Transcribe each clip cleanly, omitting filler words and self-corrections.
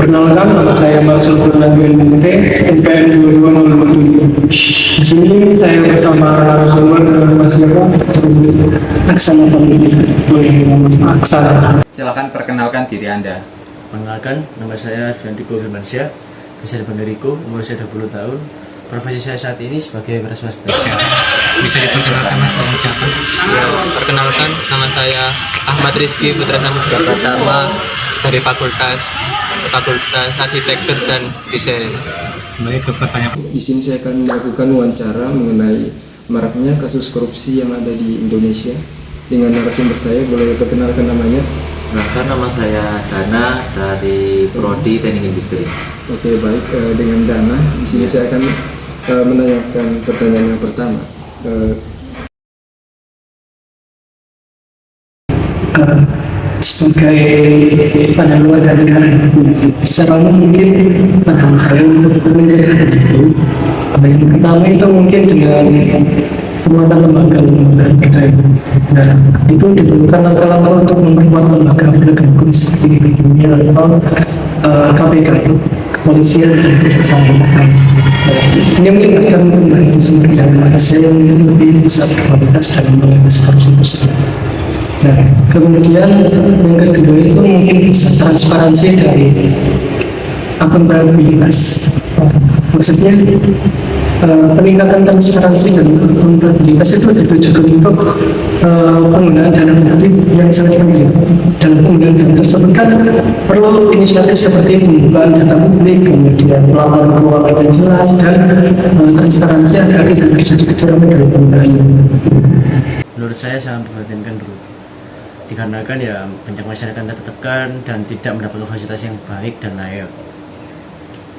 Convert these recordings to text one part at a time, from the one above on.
Perkenalkan, nama saya Marcel Fernando MT, NPM 22027. Di sini saya bersama narasumber Mas siapa? Aksana Pemimpin. Boleh Mas Aksana. Silakan perkenalkan diri Anda. Perkenalkan, nama saya Fiantiko Firmansyah, bisa dipanggil Riko, umur saya 20 tahun. Profesi saya saat ini sebagai wira swasta. Bisa diperkenalkan Mas nama siapa? Ya, perkenalkan nama saya Ahmad Rizky Putra Samudra Pratama dari Fakultas Arsitektur dan Desain. Kembali ke pertanyaan. Di sini saya akan melakukan wawancara mengenai maraknya kasus korupsi yang ada di Indonesia. Dengan narasumber saya, boleh perkenalkan namanya? Nah, nama saya Dana dari Prodi Teknik Industri. Oke, baik. Dengan Dana, di sini saya akan menanyakan pertanyaan yang pertama. Sebagai penyelenggara negara, secara umum mungkin pandangan saya untuk menjaga itu, yang pertama itu mungkin dengan penguatan lembaga terkait. Nah, itu diperlukan langkah-langkah untuk memperkuat lembaga penegak hukum seperti dunia atau KPK, kepolisian dan kejaksaan terkait. Ini mungkin akan memberikan sumber daya saya yang lebih besar kualitas dalam mengatasi korupsi tersebut. Nah, kemudian yang kedua itu mungkin bisa transparansi dari akuntabilitas. Maksudnya peningkatan transparansi dan akuntabilitas itu ditujukan untuk penggunaan dana publik yang sangat penting. Dalam penggunaan dana tersebut kan perlu inisiatif seperti pembukaan data publik, kemudian pelaporan keuangan yang jelas dan transparansi agar tidak terjadi kecurangan dalam penggunaan. Menurut saya sangat memprihatinkan dulu. Dikarenakan ya banyak masyarakat tertekan dan tidak mendapatkan fasilitas yang baik dan layak.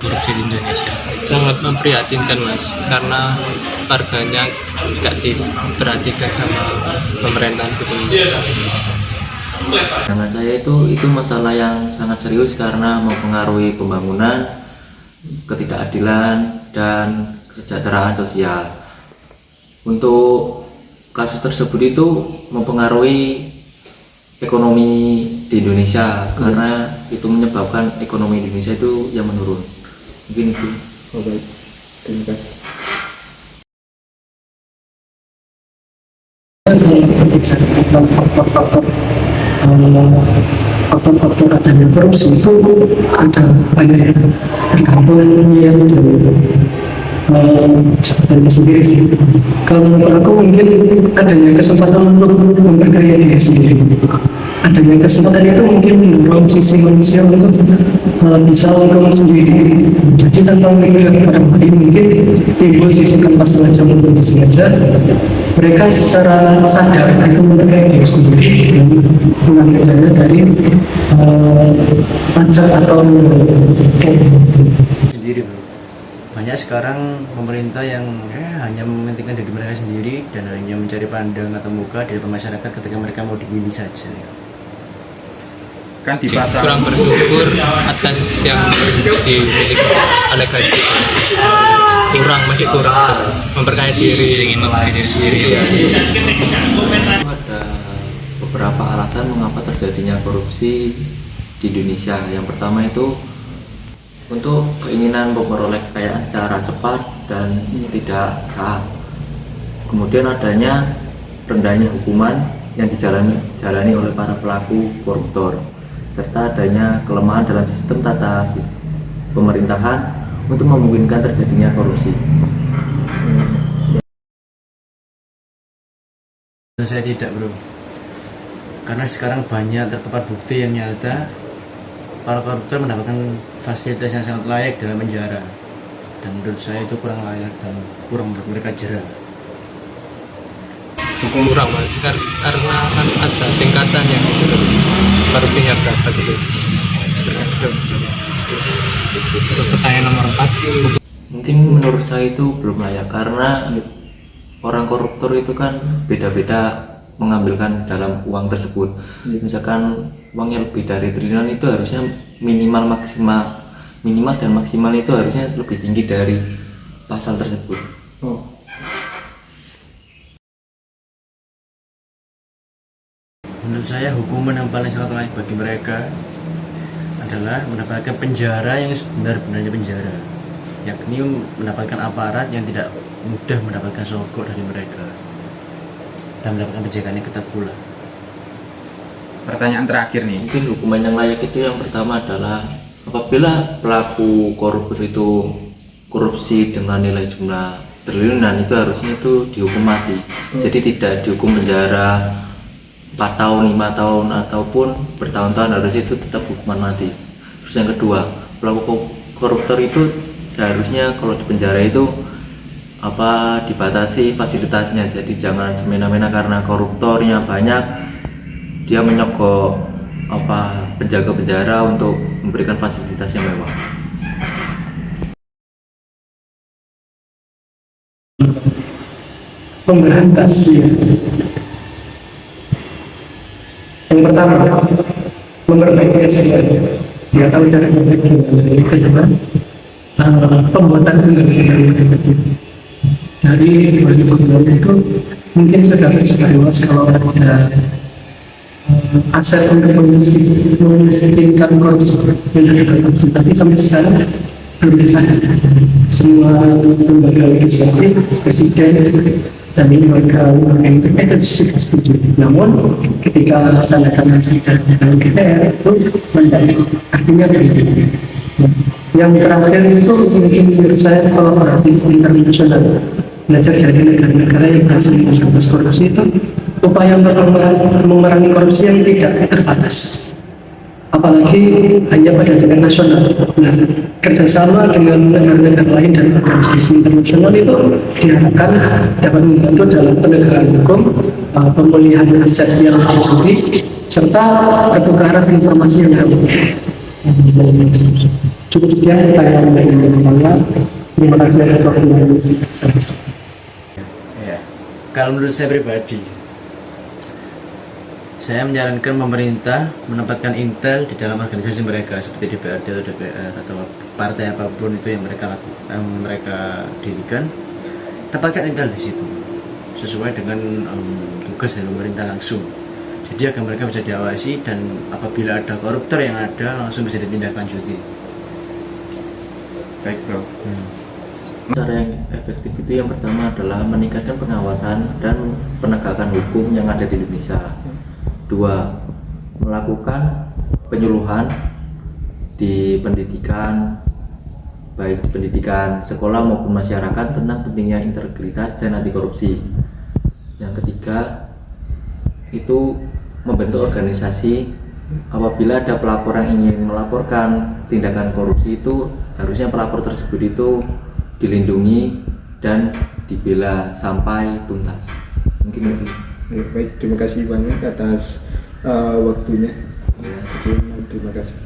Korupsi di Indonesia. Sangat memprihatinkan Mas, karena warganya tidak diperhatikan sama pemerintahan gubernur. Menurut saya itu masalah yang sangat serius karena mempengaruhi pembangunan, ketidakadilan, dan kesejahteraan sosial. Untuk kasus tersebut itu mempengaruhi ekonomi di Indonesia karena itu menyebabkan ekonomi Indonesia itu yang menurun. Mungkin itu. Oh, baik. Terima kasih. Faktor-faktor adanya korupsi itu ada banyak tergantung yang jabatannya sendiri sih. Kalau menurut aku mungkin adanya kesempatan untuk memperkaya diri sendiri. Adanya kesempatan itu mungkin mendorong sisi manusia untuk bisa untung sendiri. Jadi tanpa memikirkan orang lain mungkin timbul sisi tanpa sengaja maupun disengaja. Mereka secara sadar itu memperkaya diri sendiri dan mengambil dana dari pajak atau Sendiri bro. Banyak sekarang pemerintah yang hanya mementingkan diri mereka sendiri dan hanya mencari pandang atau muka di depan masyarakat ketika mereka mau dimilih saja. Kan di pasar Kurang bersyukur atas yang dimiliki oleh gaji. Masih kurang memperkaya diri, Ingin memperkaya diri sendiri. Ada beberapa alasan mengapa terjadinya korupsi di Indonesia. Yang pertama itu untuk keinginan memperoleh kekayaan secara cepat dan tidak sah. Kemudian adanya rendahnya hukuman yang dijalani oleh para pelaku koruptor, serta adanya kelemahan dalam sistem tata pemerintahan untuk memungkinkan terjadinya korupsi. Dan saya tidak bro. Karena sekarang banyak terpapar bukti yang nyata para koruptor mendapatkan fasilitas yang sangat layak dalam penjara, dan menurut saya itu kurang layak dan kurang membuat mereka jerah. hukum kurang Mas, karena kan ada tingkatannya gitu. Korupsinya berapa gitu. Pertanyaan nomor 4. Mungkin menurut saya itu belum layak karena orang koruptor itu kan beda-beda mengambilkan dalam uang tersebut. Misalkan uangnya lebih dari triliunan itu harusnya minimal dan maksimal itu harusnya lebih tinggi dari pasal tersebut. Oh, Menurut saya hukuman yang paling sangat layak bagi mereka adalah mendapatkan penjara yang sebenar-benarnya penjara, yakni mendapatkan aparat yang tidak mudah mendapatkan sogok dari mereka dan mendapatkan penjagaan yang ketat pula. Pertanyaan terakhir nih. Mungkin hukuman yang layak itu yang pertama adalah apabila pelaku koruptor itu korupsi dengan nilai jumlah triliunan, itu harusnya itu dihukum mati. Jadi tidak dihukum penjara 4 tahun, 5 tahun ataupun bertahun-tahun, harusnya itu tetap hukuman mati. Terus yang kedua, pelaku koruptor itu seharusnya kalau di penjara itu dibatasi fasilitasnya. Jadi jangan semena-mena karena koruptornya banyak dia menyogok penjaga penjara untuk memberikan fasilitas yang mewah. Memberantas ya. Yang pertama, memperbaiki SDM. Dia tahu cara memperbaiki. Yang kedua, pembuatan undang-undang yang efektif. Dari 2020 itu mungkin sudah tersebar luas kalau ada aset untuk memiskinkan korupsi, tapi sampai sekarang belum bisa. Semua lembaga legislatif, presiden, dan ini mereka yang terkait sudah setuju. Namun ketika tanda tangan dalam DPR itu mendadak, artinya begitu. Yang terakhir itu mungkin menurut saya kolaboratif internasional, belajar dari negara-negara yang berhasil memberantas korupsi itu upaya untuk memerangi korupsi yang tidak terbatas, apalagi hanya pada tingkat nasional. Nah, kerjasama dengan negara-negara lain dan organisasi internasional itu diharapkan dapat membantu dalam penegakan hukum, pemulihan aset yang dicuri, serta pertukaran informasi yang aman. Cukup sekian pertanyaan dari saya. Terima kasih atas waktu yang Ya. Kalau menurut saya pribadi, saya menyarankan pemerintah menempatkan intel di dalam organisasi mereka seperti DPRD atau DPR atau partai apapun itu yang mereka dirikan. Tempatkan intel di situ sesuai dengan tugas dari pemerintah langsung. Jadi agar mereka bisa diawasi dan apabila ada koruptor yang ada langsung bisa ditindaklanjuti. Baik bro. Cara yang efektif itu yang pertama adalah meningkatkan pengawasan dan penegakan hukum yang ada di Indonesia. 2. Melakukan penyuluhan di pendidikan, baik di pendidikan sekolah maupun masyarakat tentang pentingnya integritas dan anti korupsi. Yang ketiga, itu membentuk organisasi. Apabila ada pelapor yang ingin melaporkan tindakan korupsi, itu harusnya pelapor tersebut itu dilindungi dan dibela sampai tuntas. Mungkin itu. Baik, terima kasih banyak atas waktunya. Ya, sekian, terima kasih.